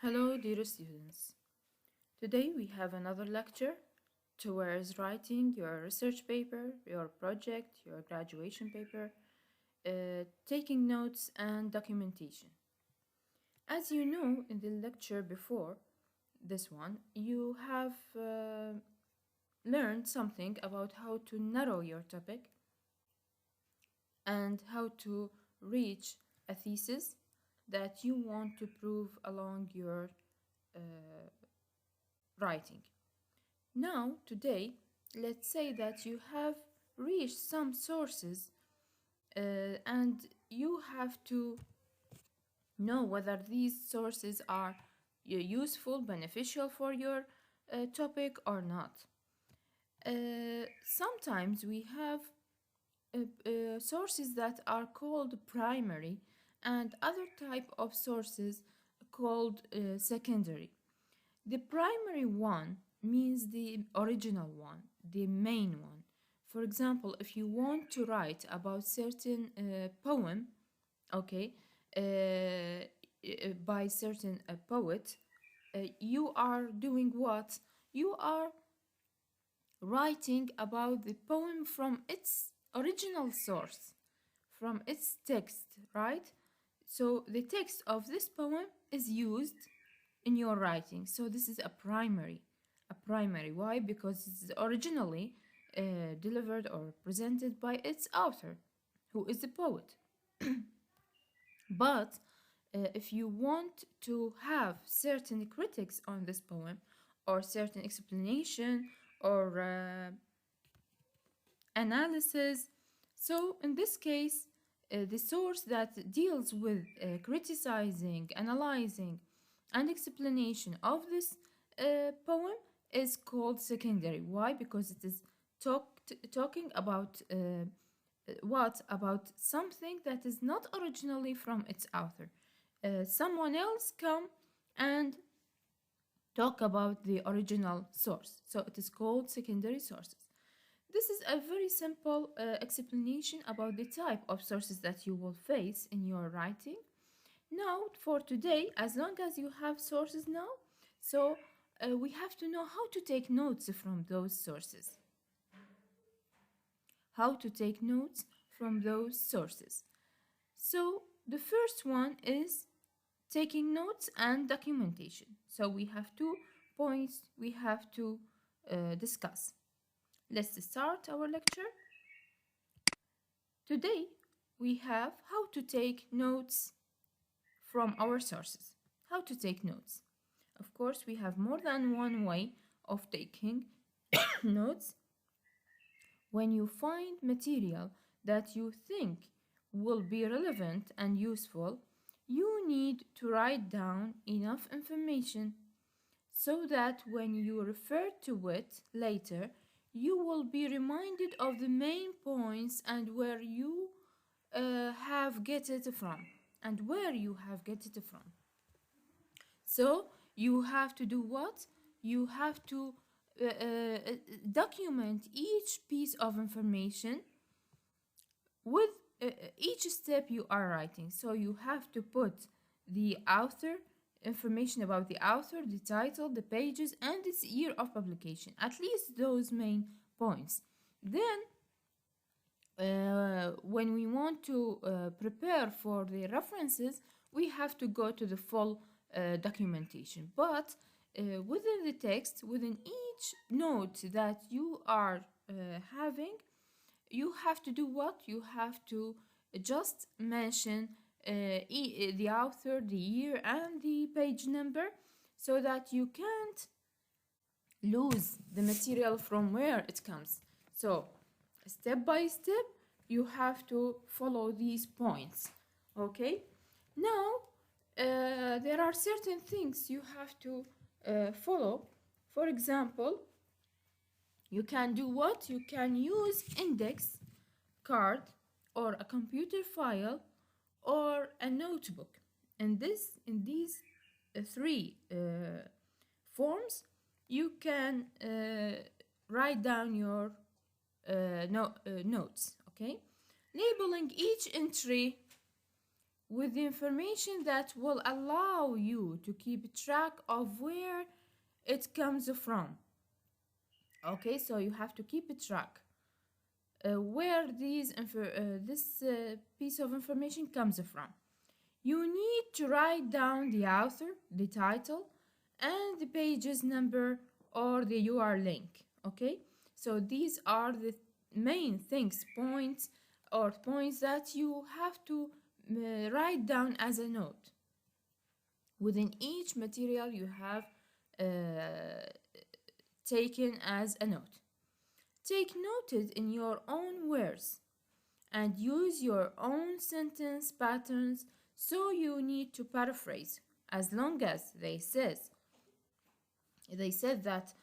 Hello, dear students. Today we have another lecture towards writing your research paper, your project, your graduation paper, taking notes and documentation. As you know, in the lecture before this one, you have learned something about how to narrow your topic and how to reach a thesis that you want to prove along your uh, writing. Now, today, let's say that you have reached some sources and you have to know whether these sources are useful, beneficial for your topic or not. Sometimes we have sources that are called primary and other type of sources called secondary. The primary one means the original one, the main one. For example, if you want to write about certain poem, okay, by certain poet, you are doing what? You are writing about the poem from its original source, from its text, right? So the text of this poem is used in your writing. So this is a primary. A primary. Why? Because it's originally delivered or presented by its author, who is the poet. But if you want to have certain critics on this poem, or certain explanation, or analysis, so in this case, the source that deals with criticizing, analyzing, and explanation of this poem is called secondary. Why? Because it is talking about what? About something that is not originally from its author. Someone else come and talk about the original source. So it is called secondary sources. This is a very simple explanation about the type of sources that you will face in your writing. Now, for today, as long as you have sources now, so we have to know how to take notes from those sources. How to take notes from those sources. So the first one is taking notes and documentation. So we have 2 points we have to discuss. Let's start our lecture. Today we have how to take notes from our sources. How to take notes. Of course, we have more than one way of taking notes. When you find material that you think will be relevant and useful, you need to write down enough information so that when you refer to it later, you will be reminded of the main points and where you have get it from and where you have get it from. So you have to do what? You have to document each piece of information with each step you are writing. So you have to put the author, information about the author, the title, the pages, and its year of publication, at least those main points. Then when we want to prepare for the references, we have to go to the full documentation. But within the text, within each note that you are having, you have to do what? You have to just mention the author, the year, and the page number so that you can't lose the material from where it comes. So, step by step, you have to follow these points. Okay? Now, there are certain things you have to follow. For example, you can do what? You can use index card or a computer file or a notebook. In these three forms, you can write down your notes. Okay, labeling each entry with the information that will allow you to keep track of where it comes from. Okay, so you have to keep a track where this piece of information comes from. You need to write down the author, the title, and the page's number or the URL link. Okay, so these are the main things, points that you have to write down as a note. Within each material you have taken as a note. Take notes in your own words and use your own sentence patterns, so you need to paraphrase as long as they said that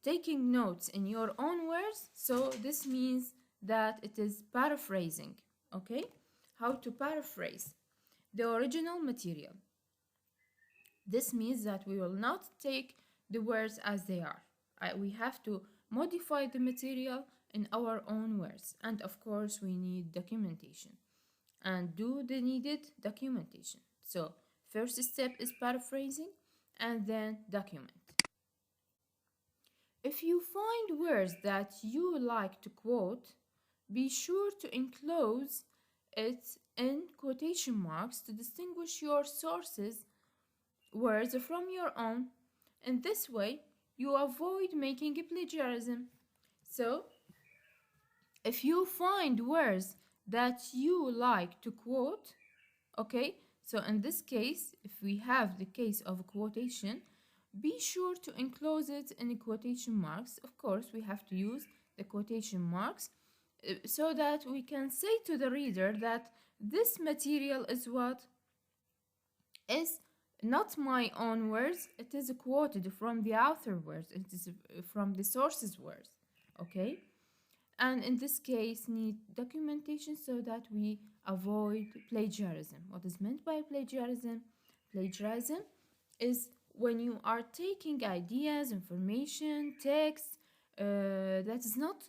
taking notes in your own words, so this means that it is paraphrasing. Okay, how to paraphrase the original material. This means that we will not take the words as they are. We have to modify the material in our own words, and of course we need documentation and do the needed documentation. So first step is paraphrasing and then document. If you find words that you like to quote, be sure to enclose it in quotation marks to distinguish your sources words from your own. In this way, you avoid making a plagiarism. So, if you find words that you like to quote, okay, so in this case, if we have the case of a quotation, be sure to enclose it in quotation marks. Of course, we have to use the quotation marks so that we can say to the reader that this material is what is not my own words, it is quoted from the author words, it is from the source's words. Okay, and in this case need documentation so that we avoid plagiarism. What is meant by plagiarism? Plagiarism is when you are taking ideas, information, text that is not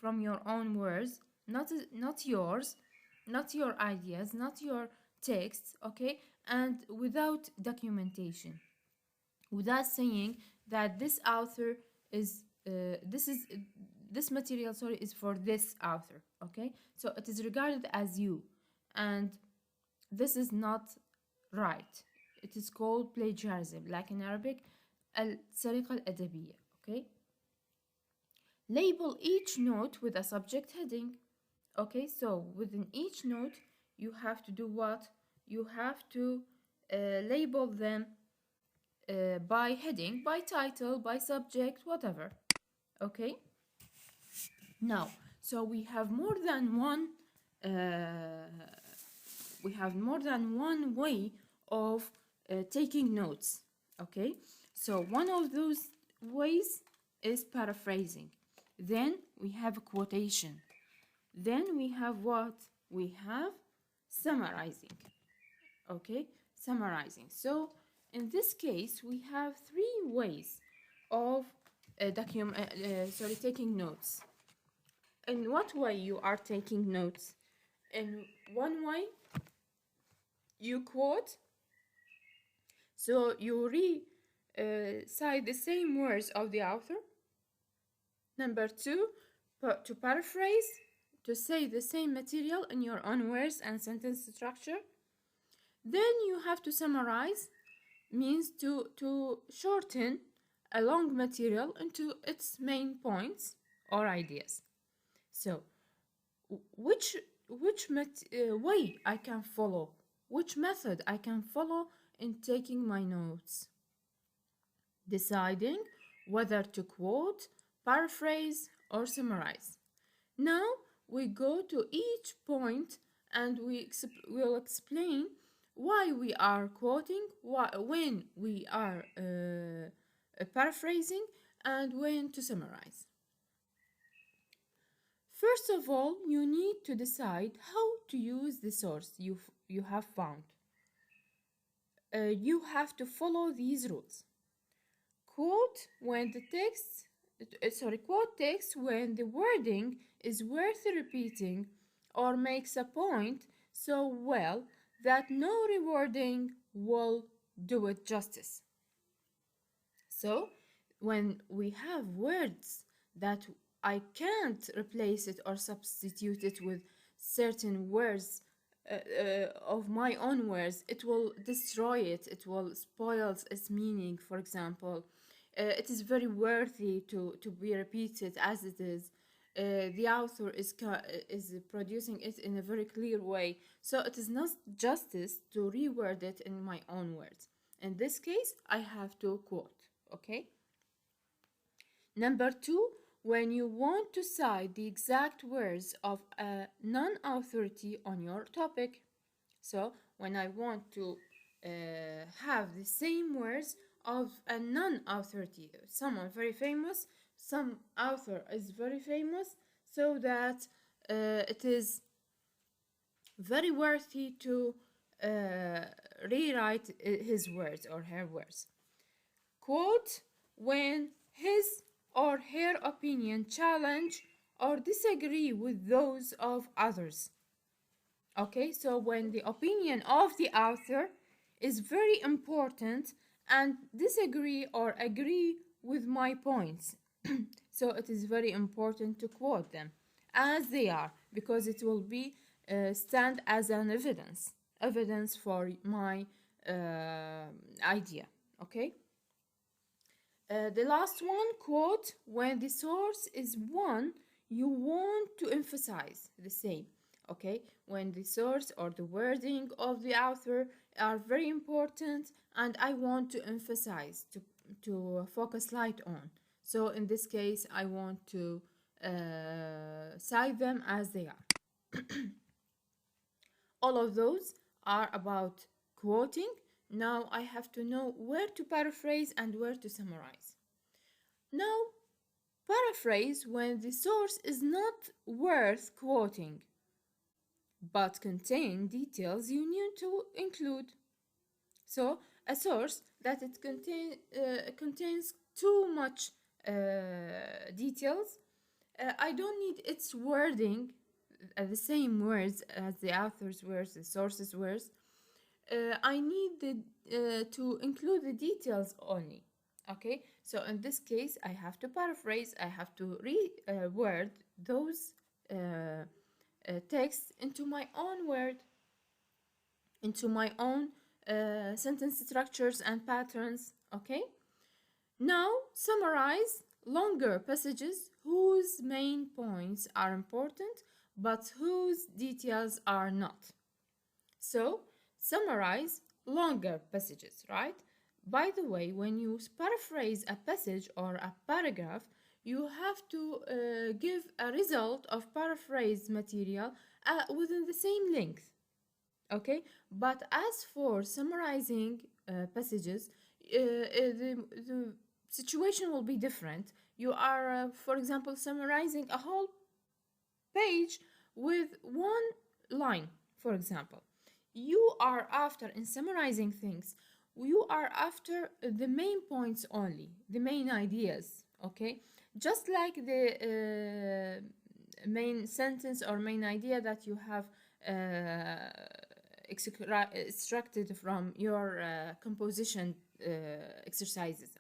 from your own words, not yours, not your ideas, not your text, okay, and without documentation, without saying that this author is this material, sorry, is for this author. Okay, so it is regarded as you, and this is not right. It is called plagiarism, like in Arabic السرقة الأدبية. Okay, label each note with a subject heading. Okay, so within each note you have to do what? You have to label them by heading, by title, by subject, whatever. Okay, now, so we have more than one way of taking notes. Okay, so one of those ways is paraphrasing. Then we have a quotation. Then we have what? We have summarizing. Okay, summarizing. So in this case, we have three ways of taking notes. In what way you are taking notes? In one way, you quote, so you recite the same words of the author. Number two, to paraphrase, to say the same material in your own words and sentence structure. Then you have to summarize, means to shorten a long material into its main points or ideas. So which way I can follow, which method I can follow in taking my notes? Deciding whether to quote, paraphrase, or summarize. Now we go to each point and we'll explain why we are quoting, when we are paraphrasing, and when to summarize. First of all, you need to decide how to use the source you have found. You have to follow these rules. Quote text when the wording is worth repeating or makes a point so well that no rewarding will do it justice. So, when we have words that I can't replace it or substitute it with certain words of my own words, it will destroy it, it will spoil its meaning, for example. It is very worthy to be repeated as it is. The author is producing it in a very clear way, so it is not justice to reword it in my own words. In this case, I have to quote. Okay. Number two, when you want to cite the exact words of a non-authority on your topic. So when I want to have the same words of a non-authority, someone very famous, some author is very famous, so that it is very worthy to rewrite his words or her words. Quote, when his or her opinion challenge or disagree with those of others. Okay, so when the opinion of the author is very important and disagree or agree with my points. So it is very important to quote them as they are, because it will be stand as an evidence for my idea. Okay. The last one, quote, when the source is one you want to emphasize the same. Okay, when the source or the wording of the author are very important and I want to emphasize, to focus light on. So in this case, I want to cite them as they are. All of those are about quoting. Now I have to know where to paraphrase and where to summarize. Now, paraphrase when the source is not worth quoting, but contain details you need to include. So, a source that it contains too much details, I don't need its wording, the same words as the author's words, the source's words. I need to include the details only. Okay, so in this case, I have to paraphrase, I have to reword those texts into my own word, into my own sentence structures and patterns. Okay, now summarize longer passages whose main points are important but whose details are not. So, summarize longer passages, right? By the way, when you paraphrase a passage or a paragraph, you have to give a result of paraphrased material within the same length. Okay, but as for summarizing passages, the situation will be different. You are, for example, summarizing a whole page with one line, for example. You are after, in summarizing things, you are after the main points only, the main ideas, okay? Just like the main sentence or main idea that you have extracted from your composition exercises,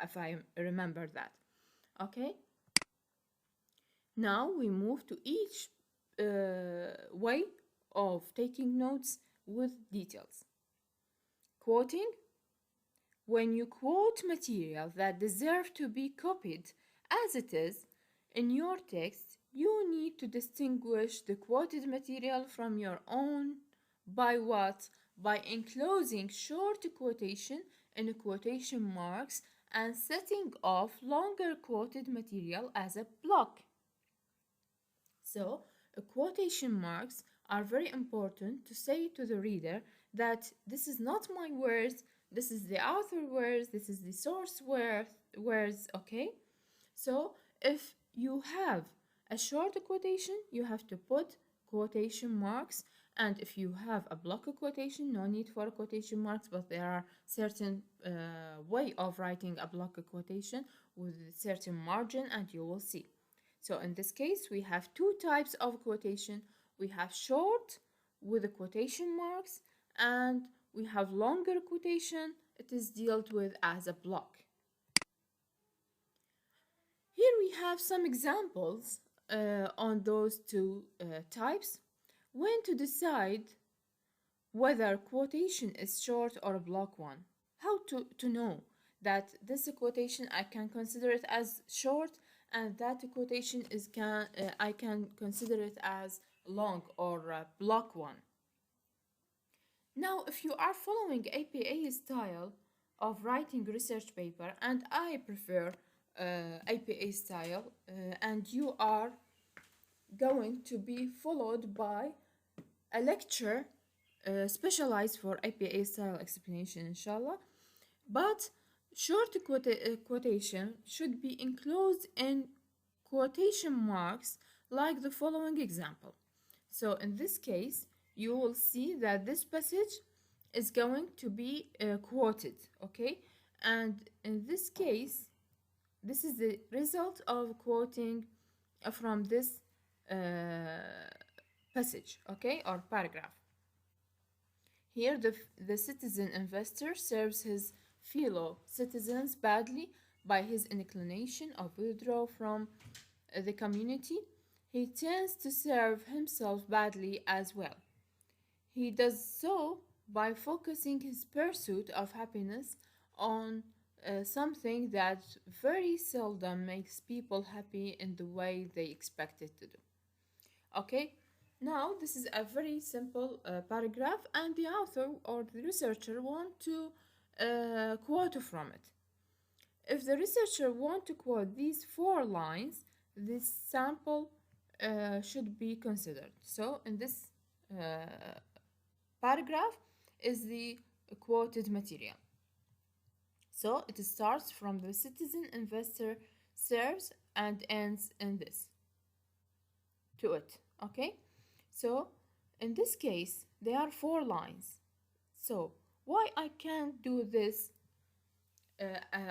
if I remember that, okay? Now we move to each way of taking notes with details. Quoting. When you quote material that deserve to be copied as it is in your text, you need to distinguish the quoted material from your own by what? By enclosing short quotation in quotation marks and setting off longer quoted material as a block. So, quotation marks are very important to say to the reader that this is not my words, this is the author words, this is the source words, okay? So, if you have a short quotation, you have to put quotation marks, and if you have a block quotation, no need for quotation marks, but there are certain way of writing a block quotation with a certain margin, and you will see. So in this case, we have two types of quotation. We have short with the quotation marks, and we have longer quotation. It is dealt with as a block. Here we have some examples on those two types. When to decide whether quotation is short or a block one. How to know that this quotation I can consider it as short, and that quotation is I can consider it as long or block one. Now, if you are following APA style of writing research paper, and I prefer APA style, and you are going to be followed by a lecture specialized for APA style explanation, inshallah. But short quotation should be enclosed in quotation marks like the following example. So in this case, you will see that this passage is going to be quoted, okay? And in this case, this is the result of quoting from this passage, okay, or paragraph. Here, the citizen investor serves his fellow citizens badly by his inclination of withdraw from the community. He tends to serve himself badly as well. He does so by focusing his pursuit of happiness on something that very seldom makes people happy in the way they expect it to do. Okay, now this is a very simple paragraph, and the author or the researcher want to quote from it. If the researcher want to quote these 4 lines, this sample should be considered. So in this paragraph is the quoted material. So it starts from the citizen investor serves and ends in this to it, okay? So in this case there are 4 lines. So why I can't do this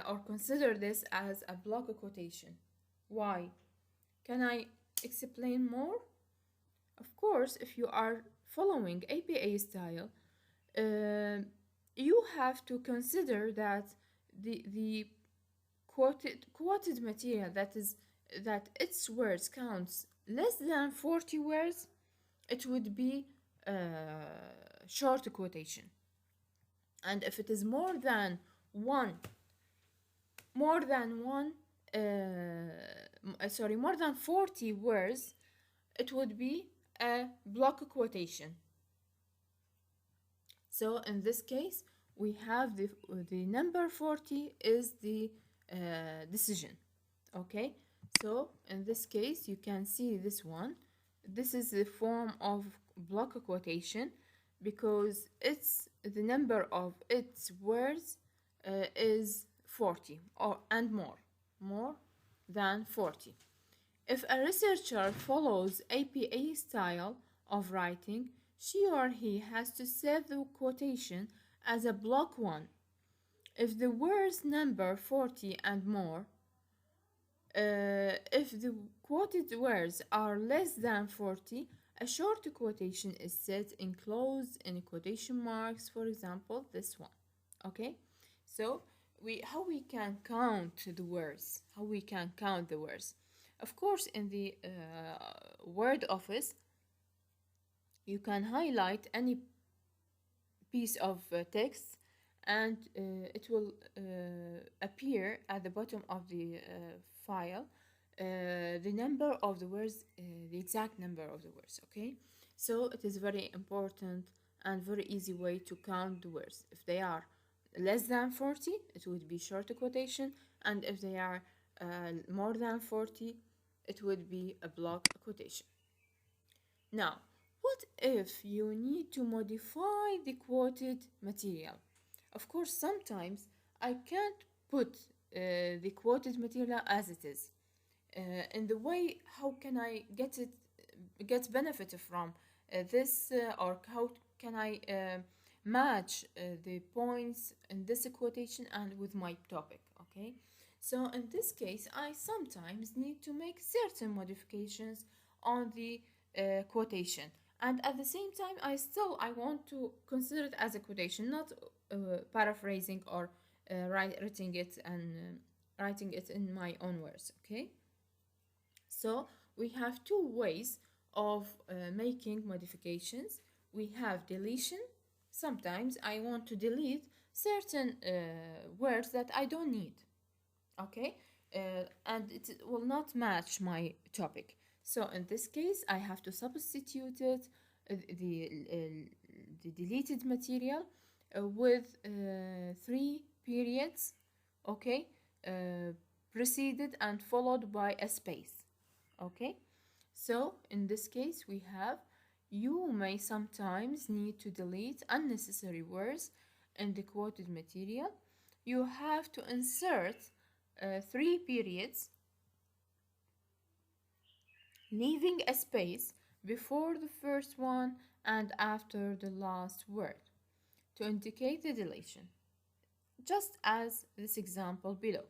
or consider this as a block quotation? Why? Can I explain more? Of course, if you are following APA style, you have to consider that the quoted material, that its words counts less than 40 words, it would be short quotation. And if it is more than one more than 40 words, it would be a block quotation. So in this case we have the number 40 is the decision, okay? So in this case you can see this one. This is the form of block quotation because it's the number of its words is 40 and more than 40. If a researcher follows APA style of writing, she or he has to set the quotation as a block one. If the words number 40 and more, if the quoted words are less than 40, a short quotation is set enclosed in quotation marks, for example, this one, okay? So how we can count the words? How we can count the words? Of course, in the word office, you can highlight any piece of text, and it will appear at the bottom of the file the number of the words, the exact number of the words, okay? So it is very important and very easy way to count the words. If they are less than 40, it would be short quotation, and if they are more than 40, it would be a block quotation. Now, what if you need to modify the quoted material? Of course, sometimes I can't put the quoted material as it is. In the way, how can I get benefit from this, or how can I match the points in this quotation and with my topic, okay? So in this case, I sometimes need to make certain modifications on the quotation. And at the same time, I want to consider it as a quotation, not paraphrasing or writing it and writing it in my own words. Okay, so we have two ways of making modifications. We have deletion. Sometimes I want to delete certain words that I don't need. Okay, and it will not match my topic. So in this case, I have to substitute it, the deleted material, with three periods. Okay, uh, preceded and followed by a space. Okay, so in this case, we have you may sometimes need to delete unnecessary words in the quoted material. You have to insert three periods, leaving a space before the first one and after the last word to indicate the deletion, just as this example below.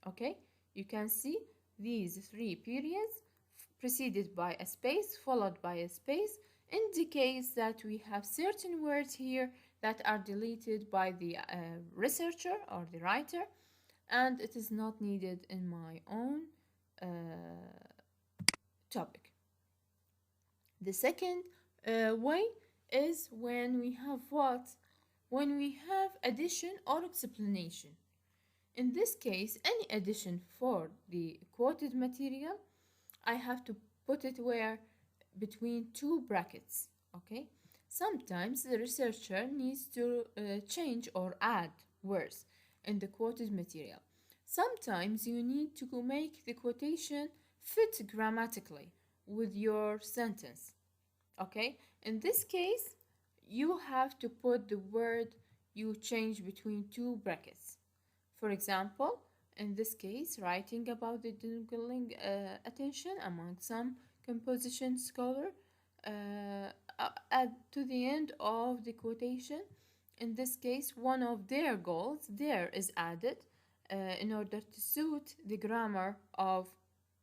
Okay, you can see these three periods preceded by a space followed by a space indicates that we have certain words here that are deleted by the researcher or the writer, and it is not needed in my own uh, topic. The second way is when we have what? When we have addition or explanation. In this case, any addition for the quoted material, I have to put it where? Between two brackets. Okay? Sometimes the researcher needs to change or add words in the quoted material. Sometimes you need to make the quotation fit grammatically with your sentence. Okay? In this case, you have to put the word you change between two brackets. For example, in this case, writing about the dwindling attention among some composition scholar to the end of the quotation. In this case, one of their goals there is added in order to suit the grammar of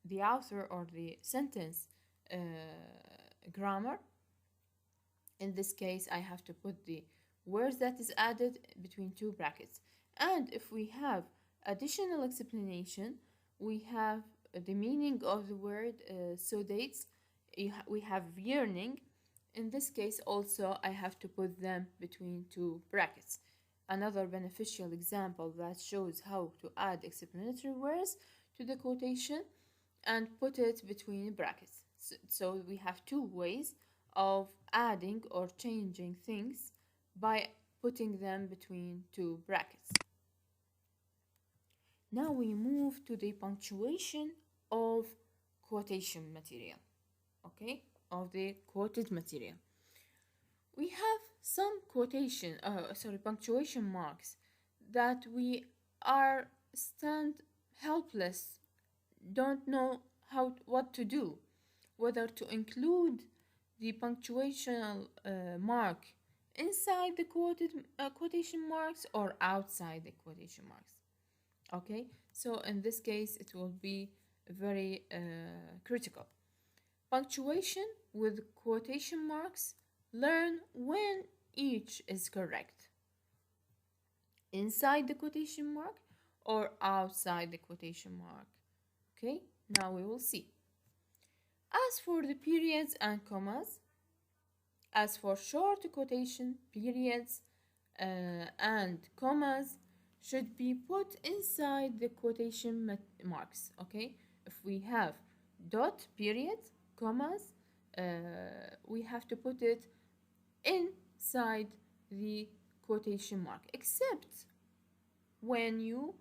the author or the sentence grammar. In this case, I have to put the words that is added between two brackets. And if we have additional explanation, we have the meaning of the word dates. We have yearning. In this case also, I have to put them between two brackets. Another beneficial example that shows how to add explanatory words to the quotation and put it between brackets. So we have two ways of adding or changing things by putting them between two brackets. Now we move to the punctuation of quotation material, okay, of the quoted material. We have some punctuation marks that we are stand helpless, don't know what to do, whether to include the punctuational mark inside the quotation marks or outside the quotation marks. Okay, so in this case it will be very critical. Punctuation with quotation marks, learn when each is correct, inside the quotation mark or outside the quotation mark. Okay, now we will see. As for the periods and commas, as for short quotation, periods and commas should be put inside the quotation marks. Okay, if we have dot, period, commas, we have to put it inside the quotation mark, except when you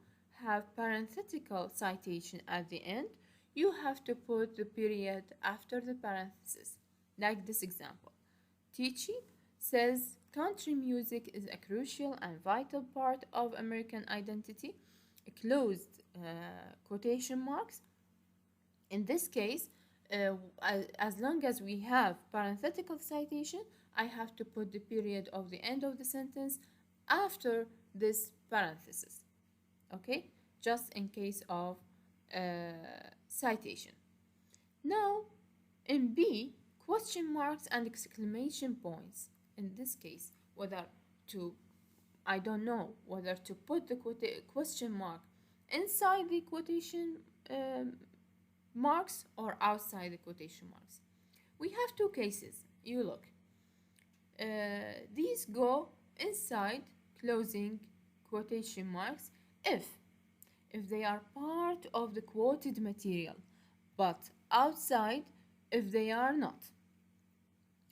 have parenthetical citation at the end, you have to put the period after the parenthesis, like this example. Tichy says country music is a crucial and vital part of American identity. Closed quotation marks. In this case, as long as we have parenthetical citation, I have to put the period of the end of the sentence after this parenthesis. Okay, just in case of citation. Now, in B, question marks and exclamation points. In this case, whether to, I don't know, whether to put the question mark inside the quotation marks or outside the quotation marks. We have two cases. You look. These go inside closing quotation marks if they are part of the quoted material, but outside if they are not.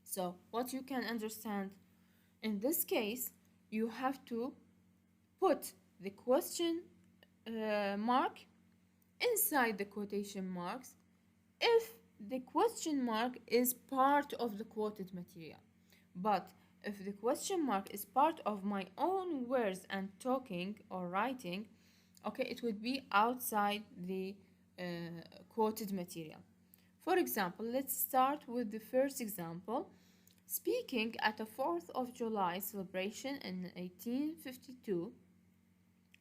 So what you can understand in this case, you have to put the question mark inside the quotation marks if the question mark is part of the quoted material. But if the question mark is part of my own words and talking or writing, okay, it would be outside the quoted material. For example, let's start with the first example. Speaking at a 4th of July celebration in 1852,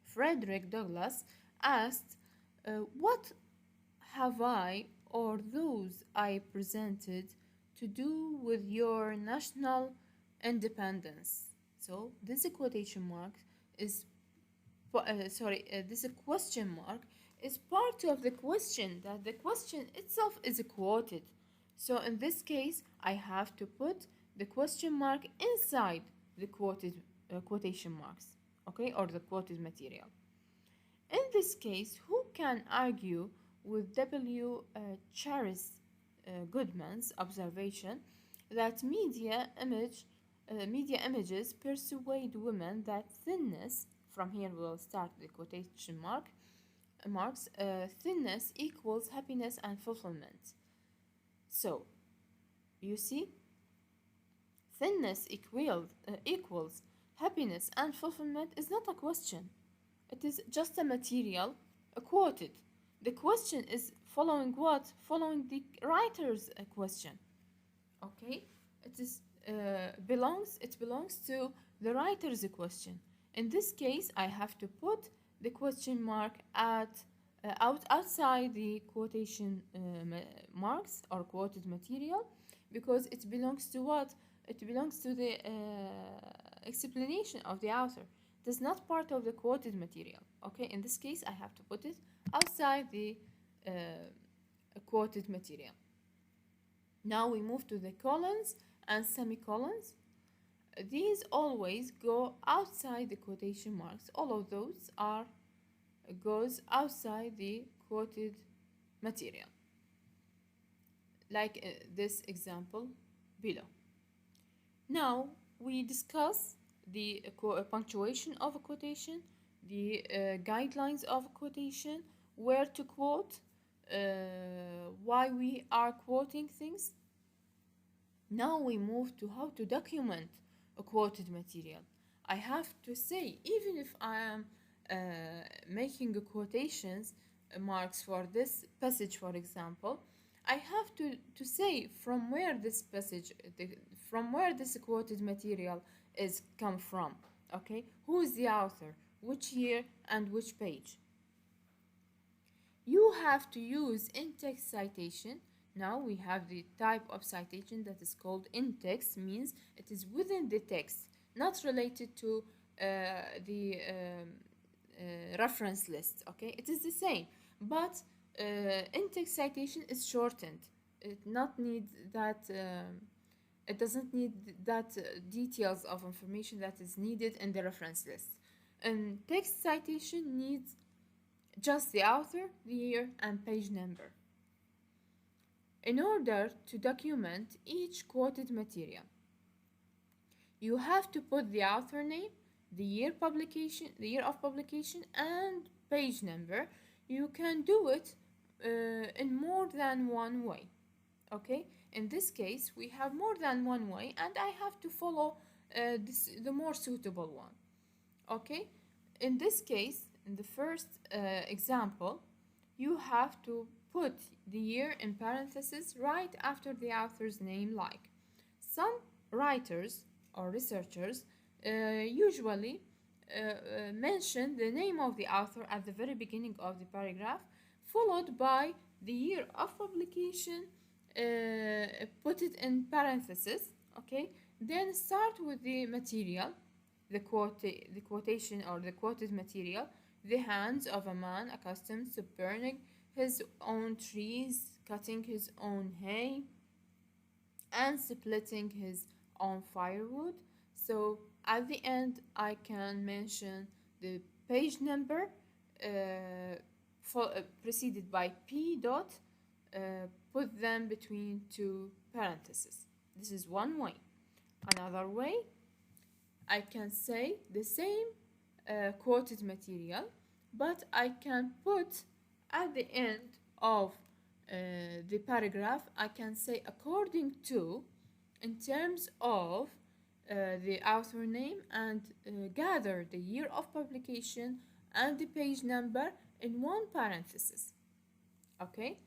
Frederick Douglass asked, what have I or those I presented to do with your national independence? So this quotation mark is this question mark is part of the question, that the question itself is quoted. So in this case, I have to put the question mark inside the quoted quotation marks, okay, or the quoted material. In this case, who can argue with W. Charis Goodman's observation that media images persuade women that thinness, from here we'll start the quotation marks, thinness equals happiness and fulfillment. So, you see, thinness equals happiness and fulfillment is not a question. It is just a material quoted. The question is following what? Following the writer's question. Okay? It belongs to the writer's question. In this case, I have to put the question mark outside the quotation marks or quoted material, because it belongs to what? It belongs to the explanation of the author. It is not part of the quoted material. Okay, in this case, I have to put it outside the quoted material. Now we move to the colons and semicolons. These always go outside the quotation marks. All of those goes outside the quoted material, like this example below. Now we discuss the punctuation of a quotation, the guidelines of a quotation, where to quote, why we are quoting things. Now we move to how to document a quoted material. I have to say, even if I am making quotations marks for this passage, for example, I have to say from where this passage, from where this quoted material is come from. Okay, who is the author, which year, and which page. You have to use in-text citation. Now we have the type of citation that is called in-text, means it is within the text, not related to the reference list. Okay, it is the same, but in-text citation is shortened. It doesn't need that details of information that is needed in the reference list. And text citation needs just the author, the year, and page number. In order to document each quoted material, you have to put the author name, the year of publication, and page number. You can do it in more than one way. Okay, in this case we have more than one way, and I have to follow the more suitable one. Okay, in this case, in the first example, you have to put the year in parentheses right after the author's name. Like some writers or researchers usually mention the name of the author at the very beginning of the paragraph, followed by the year of publication put it in parentheses, okay? Then start with the material, the quotation or the quoted material, the hands of a man accustomed to burning his own trees, cutting his own hay, and splitting his own firewood. So at the end, I can mention the page number preceded by P dot, put them between two parentheses. This is one way. Another way, I can say the same quoted material, but I can put at the end of the paragraph, I can say according to, in terms of the author name, and gather the year of publication and the page number in one parenthesis. Okay?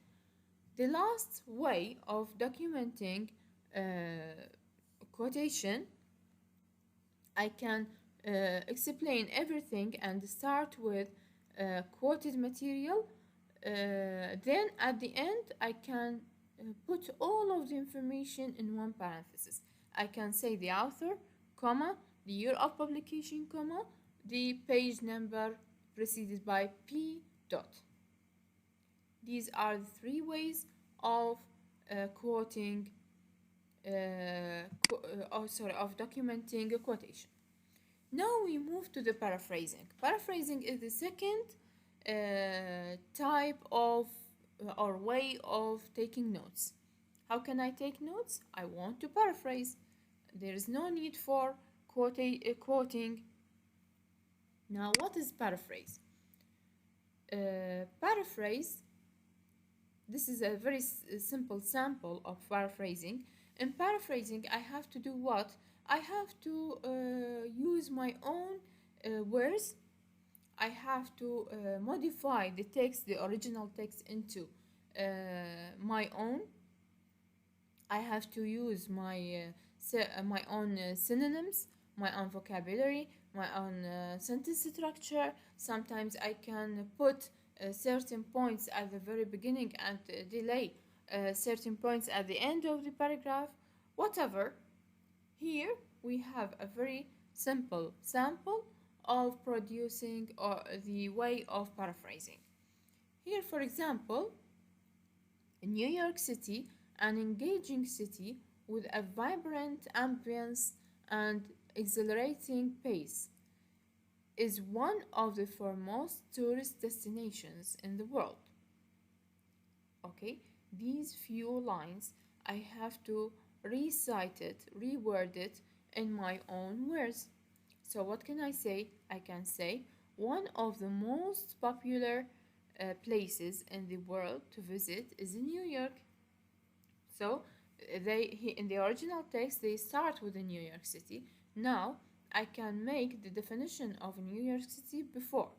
The last way of documenting quotation, I can explain everything and start with quoted material. Then at the end, I can put all of the information in one parenthesis. I can say the author, comma, the year of publication, comma, the page number preceded by P dot. These are the three ways of quoting, of documenting a quotation. Now we move to the paraphrasing. Paraphrasing is the second type of or way of taking notes. How can I take notes? I want to paraphrase. There is no need for quoting. Now, what is paraphrase? Paraphrase, this is a very simple sample of paraphrasing. In paraphrasing, I have to do what? I have to use my own words. I have to modify the text, the original text, into my own. I have to use my own synonyms, my own vocabulary, my own sentence structure. Sometimes I can put certain points at the very beginning and delay certain points at the end of the paragraph. Whatever. Here we have a very simple sample of producing or the way of paraphrasing. Here, for example, in New York City, an engaging city with a vibrant ambience and exhilarating pace, is one of the foremost tourist destinations in the world. Okay, these few lines I have to recite it, reword it in my own words. So what can I say? I can say one of the most popular places in the world to visit is in New York. So in the original text they start with the New York City. Now I can make the definition of New York City before.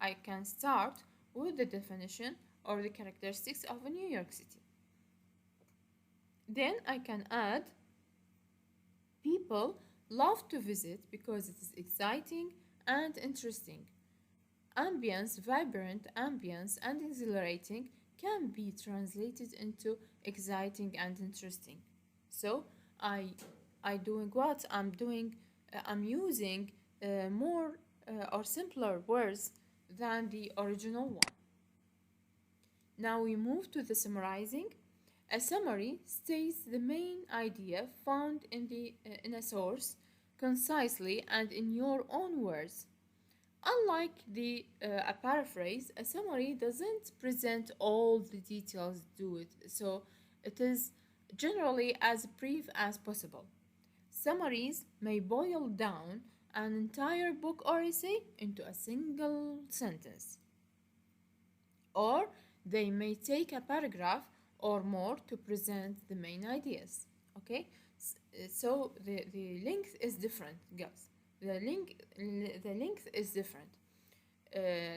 I can start with the definition or the characteristics of a New York City. Then I can add people love to visit because it is exciting and interesting. Ambience, vibrant ambience, and exhilarating can be translated into exciting and interesting. So I doing what? I'm using more or simpler words than the original one. Now we move to the summarizing. A summary states the main idea found in a source concisely and in your own words. Unlike a paraphrase, a summary doesn't present all the details to it, so it is generally as brief as possible. Summaries may boil down an entire book or essay into a single sentence, or they may take a paragraph or more to present the main ideas. Okay, so the length is different, guys. The length is different.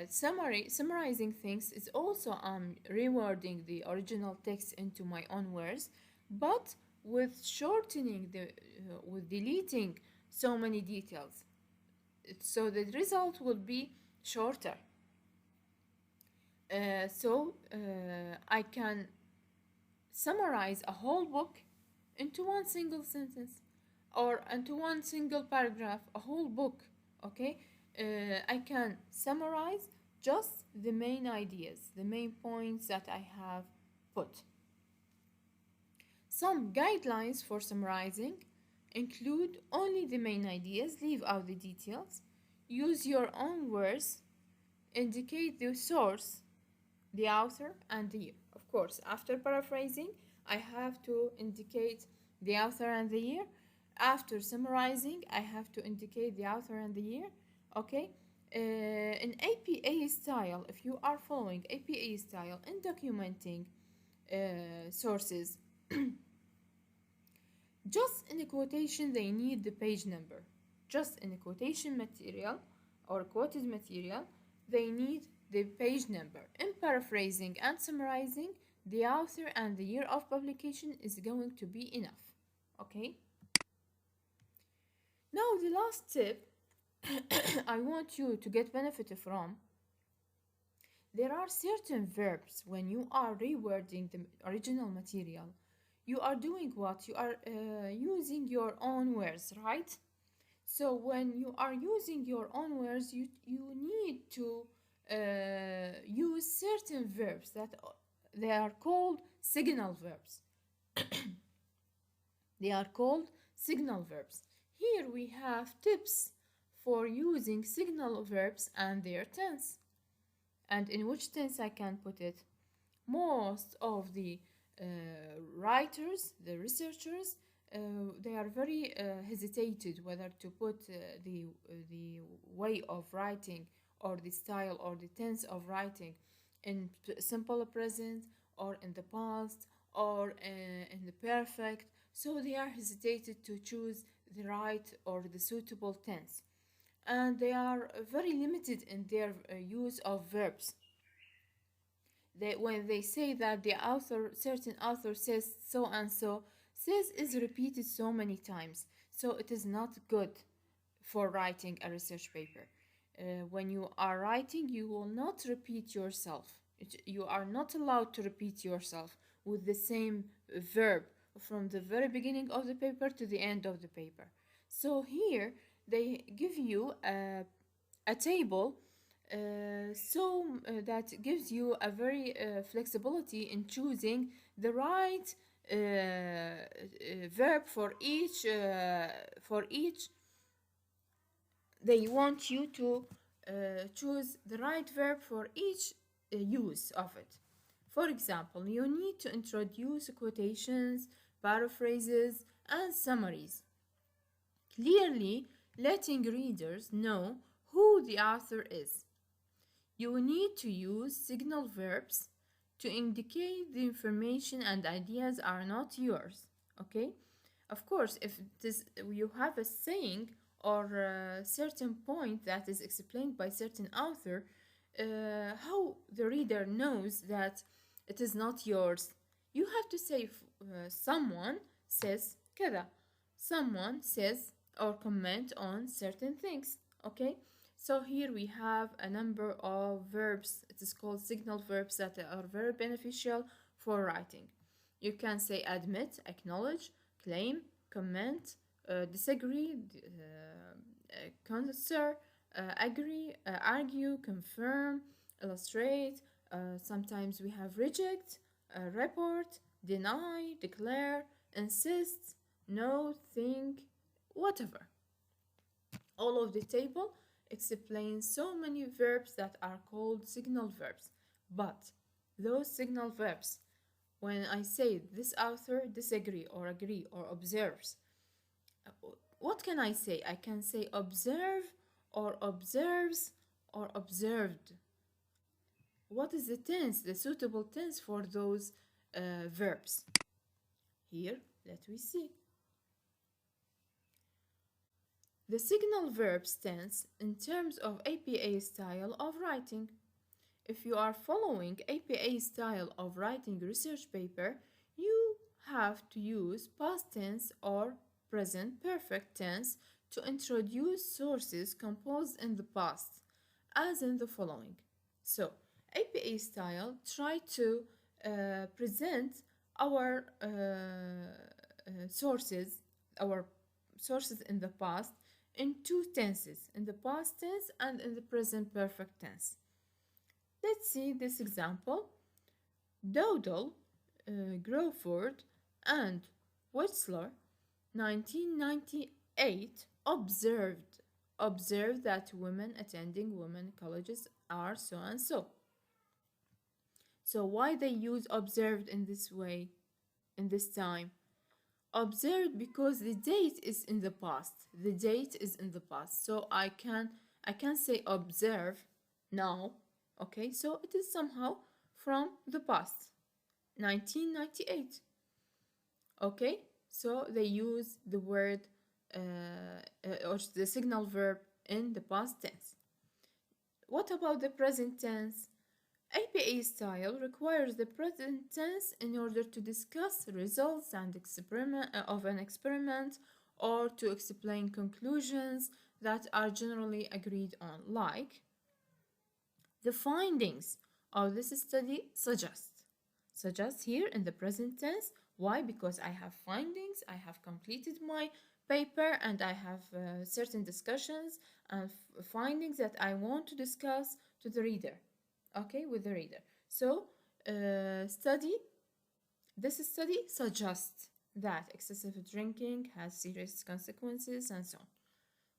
Summarizing things is also rewording the original text into my own words, but with shortening with deleting so many details, so the result will be shorter. I can summarize a whole book into one single sentence or into one single paragraph, a whole book. Okay, I can summarize just the main ideas, the main points that I have put. Some guidelines for summarizing include only the main ideas, leave out the details, use your own words, indicate the source, the author, and the year. Of course, after paraphrasing, I have to indicate the author and the year. After summarizing, I have to indicate the author and the year. Okay? In APA style, if you are following APA style in documenting sources, just in a quotation, they need the page number. Just in a quotation material or quoted material, they need the page number. In paraphrasing and summarizing, the author and the year of publication is going to be enough. Okay? Now, the last tip I want you to get benefit from. There are certain verbs when you are rewording the original material. You are doing what? You are using your own words, right? So when you are using your own words, you need to use certain verbs that they are called signal verbs. They are called signal verbs. Here we have tips for using signal verbs and their tense. And in which tense I can put it? Most of the writers, the researchers, they are very hesitated whether to put the way of writing or the style or the tense of writing in simple present or in the past or in the perfect. So they are hesitated to choose the right or the suitable tense, and they are very limited in their use of verbs. When they say that the author, certain author says so and so, says is repeated so many times, so it is not good for writing a research paper. When you are writing, you will not repeat yourself. You are not allowed to repeat yourself with the same verb from the very beginning of the paper to the end of the paper. So here they give you a table that gives you a very flexibility in choosing the right verb for each. They want you to choose the right verb for each use of it. For example, you need to introduce quotations, paraphrases, and summaries, clearly letting readers know who the author is. You need to use signal verbs to indicate the information and ideas are not yours. Okay? Of course, if you have a saying or a certain point that is explained by certain author, how the reader knows that it is not yours. You have to say someone says كذا. Someone says or comment on certain things. Okay? So here we have a number of verbs. It is called signal verbs that are very beneficial for writing. You can say admit, acknowledge, claim, comment, disagree, concur, agree, argue, confirm, illustrate. Sometimes we have reject, report, deny, declare, insist, no, think, whatever. All of the table explains so many verbs that are called signal verbs. But those signal verbs, when I say this author disagree or agree or observes, what can I say? I can say observe or observes or observed. What is the tense, the suitable tense for those verbs? Here, let me see. The signal verbs tense in terms of APA style of writing. If you are following APA style of writing research paper, you have to use past tense or present perfect tense to introduce sources composed in the past, as in the following. So, APA style try to present our sources, our sources in the past, in two tenses, in the past tense and in the present perfect tense. Let's see this example. Dowdall, Crawford, and Wetzler, 1998, observed that women attending women colleges are so and so. So why they use observed in this way, in this time? Observed because the date is in the past. The date is in the past. So I can say observe now. Okay, so it is somehow from the past. 1998. Okay, so they use the word or the signal verb in the past tense. What about the present tense? APA style requires the present tense in order to discuss results and experiment of an experiment or to explain conclusions that are generally agreed on, like the findings of this study suggest here in the present tense. Why? Because I have findings, I have completed my paper, and I have certain discussions and findings that I want to discuss to the reader. Okay, with the reader. So study this study suggests that excessive drinking has serious consequences and so on.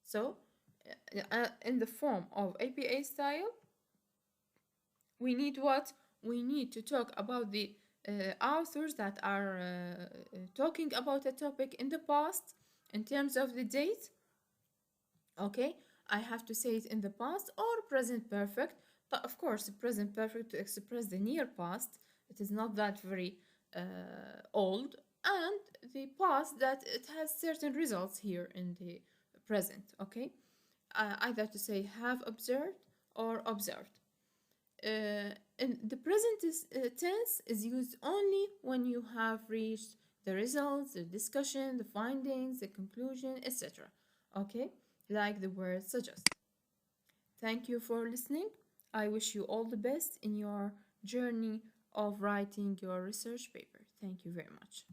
So in the form of APA style, we need what? We need to talk about the authors that are talking about a topic in the past in terms of the date. Okay, I have to say it in the past or present perfect, but of course, present perfect to express the near past. It is not that very old, and the past that it has certain results here in the present. Okay, either to say have observed or observed. And the present tense is used only when you have reached the results, the discussion, the findings, the conclusion, etc. Okay, like the word suggest. Thank you for listening. I wish you all the best in your journey of writing your research paper. Thank you very much.